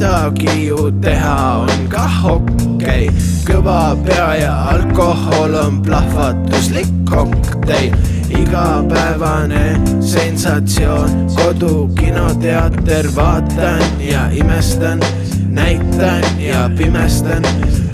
midagi ju teha on kah okei. Kõva pea ja alkohol on plahvatuslik kokteil. Igapäevane sensatsioon, kodu kinoteater, vaatan ja imestan, näitan ja pimestan.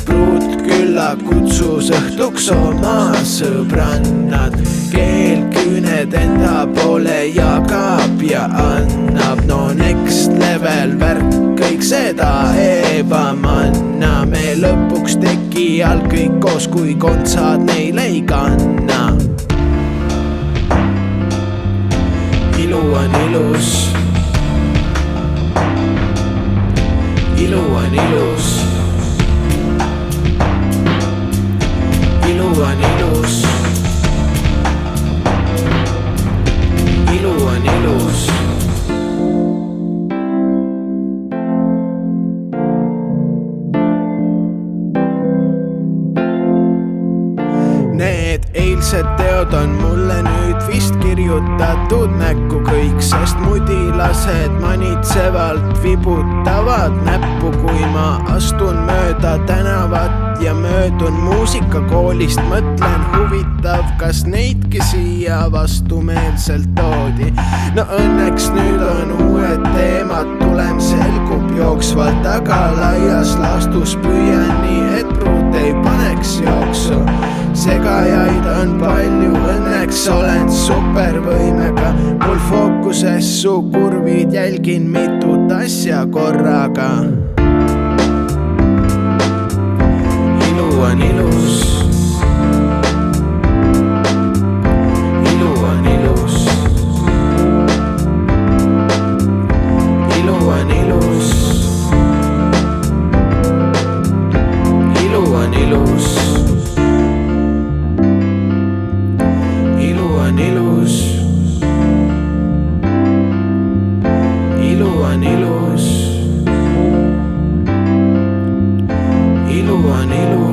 Pruut külla kutsus õhtuks oma sõbrannad, keel küüned enda poole jagab ja annab. No next level värk, kõik seda ebamanna. Me lõpuks teki all kõik koos, kui kontsad neile ei kanna. Ilu on ilus, ilu on ilus, ilu on ilus, ilu on ilus. Need eilsed teod on mulle nüüd vist kirjutatud näkku kõik, sest mudilased manitsevalt vibutavad näppu, kui ma astun mööda tänavat ja möödun muusikakoolist. Mõtlen, huvitav, kas neidki siia vastumeelselt toodi. No õnneks nüüd on uued teemad, tulem selgub jooksvalt, aga laias laastus püüan nii, et pruut ei paneks jooksu. Segajaid on palju, õnneks olen supervõimega. Mul fookuses su kurvid, jälgin mitut asja korraga. Ilu on ilus, ilu on ilus, ilu on ilus, ilu on ilus, ilu on ilus, ilu on ilus, ilu on ilus.